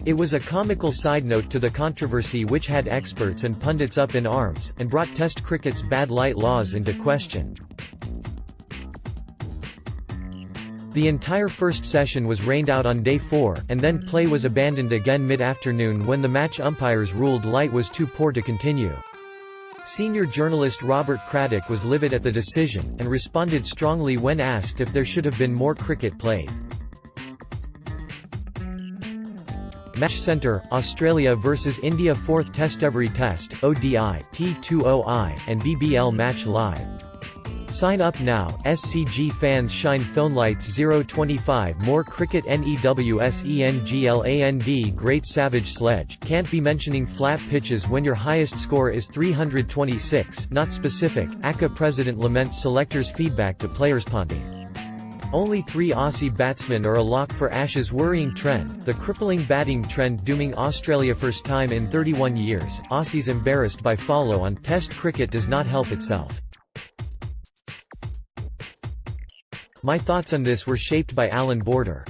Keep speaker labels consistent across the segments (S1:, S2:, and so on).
S1: It was a comical side note to the controversy which had experts and pundits up in arms, and brought Test cricket's bad light laws into question. The entire first session was rained out on day 4, and then play was abandoned again mid-afternoon when the match umpires ruled light was too poor to continue. Senior journalist Robert Craddock was livid at the decision, and responded strongly when asked if there should have been more cricket played. Match Centre, Australia vs India 4th TestEvery Test, ODI, T20I, and BBL Match Live. Sign up now. SCG fans shine phone lights 025 more cricket NEWSENGLAND Great Savage Sledge, can't be mentioning flat pitches when your highest score is 326, not specific. ACA president laments selectors' feedback to players. Ponting. Only 3 Aussie batsmen are a lock for Ashes. Worrying trend, the crippling batting trend dooming Australia first time in 31 years, Aussies embarrassed by follow on. Test cricket does not help itself. My thoughts on this were shaped by Alan Border.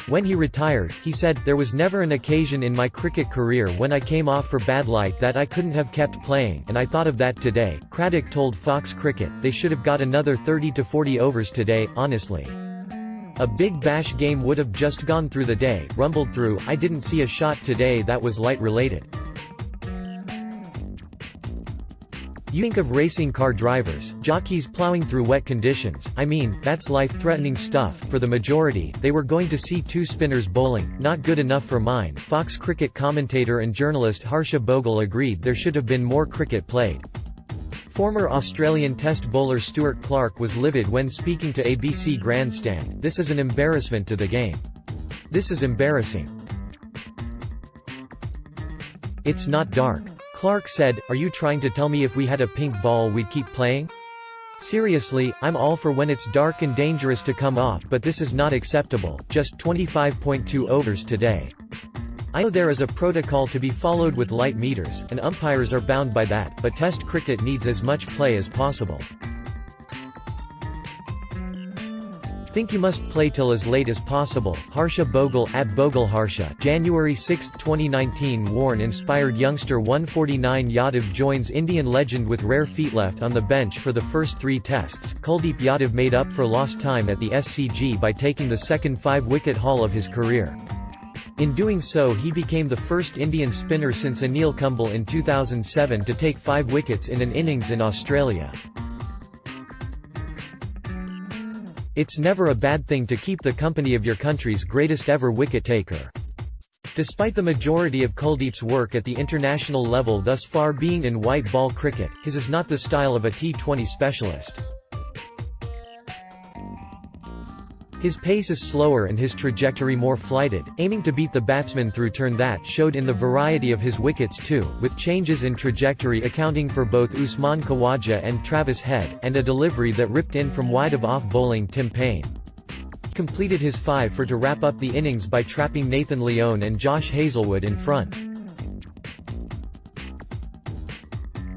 S1: When he retired, he said, "There was never an occasion in my cricket career when I came off for bad light that I couldn't have kept playing, and I thought of that today." Craddock told Fox Cricket, "They should have got another 30 to 40 overs today, honestly. A big bash game would have just gone through the day, rumbled through. I didn't see a shot today that was light related." You think of racing car drivers, jockeys plowing through wet conditions. I mean, that's life-threatening stuff. For the majority, they were going to see 2 spinners bowling, not good enough for mine. Fox Cricket commentator and journalist Harsha Bogle agreed there should have been more cricket played. Former Australian Test bowler Stuart Clark was livid when speaking to ABC Grandstand. "This is an embarrassment to the game. This is embarrassing. It's not dark." Clark said, "Are you trying to tell me if we had a pink ball we'd keep playing? Seriously, I'm all for when it's dark and dangerous to come off, but this is not acceptable. Just 25.2 overs today. I know there is a protocol to be followed with light meters, and umpires are bound by that, but Test cricket needs as much play as possible. Think you must play till as late as possible." Harsha Bogle at Bogle Harsha, January 6, 2019. Warren-inspired youngster 149 Yadav joins Indian legend with rare feet. Left on the bench for the first 3 tests, Kuldeep Yadav made up for lost time at the SCG by taking the second 5-wicket haul of his career. In doing so, he became the first Indian spinner since Anil Kumble in 2007 to take 5 wickets in an innings in Australia. It's never a bad thing to keep the company of your country's greatest ever wicket-taker. Despite the majority of Kuldeep's work at the international level thus far being in white ball cricket, his is not the style of a T20 specialist. His pace is slower and his trajectory more flighted, aiming to beat the batsman through turn. That showed in the variety of his wickets too, with changes in trajectory accounting for both Usman Khawaja and Travis Head, and a delivery that ripped in from wide of off-bowling Tim Paine. He completed his 5 for to wrap up the innings by trapping Nathan Lyon and Josh Hazlewood in front.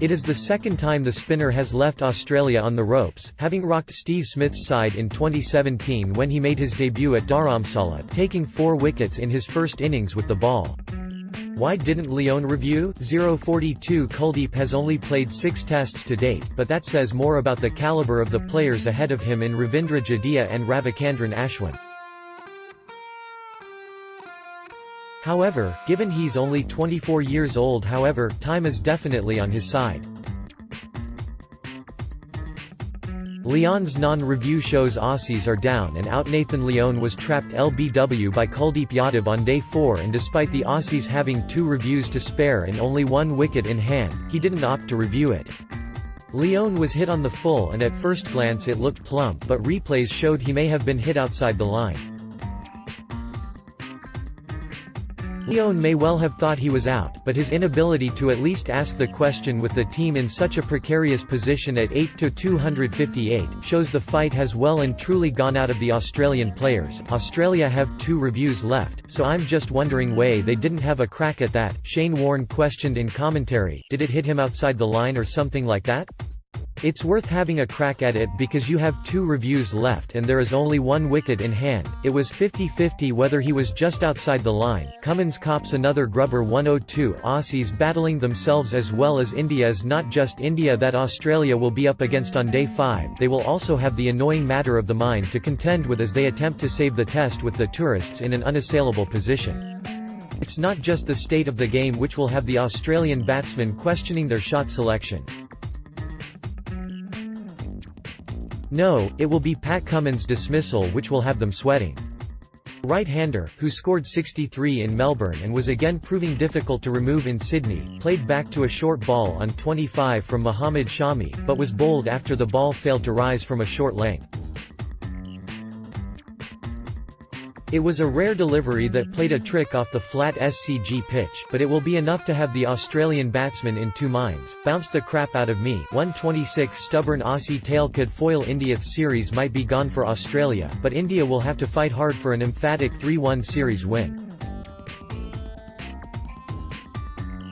S1: It is the second time the spinner has left Australia on the ropes, having rocked Steve Smith's side in 2017 when he made his debut at Dharamsala, taking 4 wickets in his first innings with the ball. Why didn't Lyon review? 042 Kuldeep has only played 6 tests to date, but that says more about the caliber of the players ahead of him in Ravindra Jadeja and Ravichandran Ashwin. However, given he's only 24 years old, time is definitely on his side. Lyon's non-review shows Aussies are down and out. Nathan Lyon was trapped LBW by Kuldeep Yadav on day 4, and despite the Aussies having 2 reviews to spare and only 1 wicket in hand, he didn't opt to review it. Lyon was hit on the full and at first glance it looked plump, but replays showed he may have been hit outside the line. Lyon may well have thought he was out, but his inability to at least ask the question with the team in such a precarious position at 8-258 shows the fight has well and truly gone out of the Australian players. Australia have 2 reviews left, so I'm just wondering why they didn't have a crack at that. Shane Warne questioned in commentary, did it hit him outside the line or something like that? It's worth having a crack at it because you have 2 reviews left and there is only 1 wicket in hand. It was 50-50 whether he was just outside the line. Cummins cops another grubber 102. Aussies battling themselves as well as India. Is not just India that Australia will be up against on day 5, they will also have the annoying matter of the mind to contend with as they attempt to save the test with the tourists in an unassailable position. It's not just the state of the game which will have the Australian batsmen questioning their shot selection. No, it will be Pat Cummins' dismissal which will have them sweating. Right-hander, who scored 63 in Melbourne and was again proving difficult to remove in Sydney, played back to a short ball on 25 from Mohammad Shami, but was bowled after the ball failed to rise from a short length. It was a rare delivery that played a trick off the flat SCG pitch, but it will be enough to have the Australian batsman in 2 minds. Bounce the crap out of me. 126 stubborn Aussie tail could foil India's series might be gone for Australia, but India will have to fight hard for an emphatic 3-1 series win.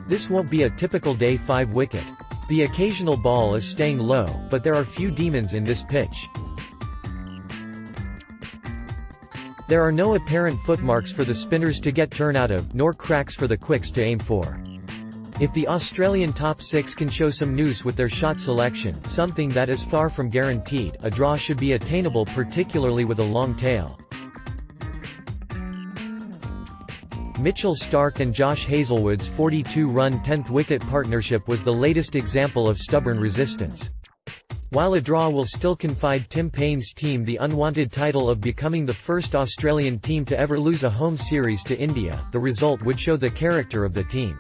S1: This won't be a typical day 5 wicket. The occasional ball is staying low, but there are few demons in this pitch. There are no apparent footmarks for the spinners to get turn out of, nor cracks for the quicks to aim for. If the Australian top 6 can show some nous with their shot selection, something that is far from guaranteed, a draw should be attainable, particularly with a long tail. Mitchell Starc and Josh Hazlewood's 42-run 10th-wicket partnership was the latest example of stubborn resistance. While a draw will still confide Tim Paine's team the unwanted title of becoming the first Australian team to ever lose a home series to India, the result would show the character of the team.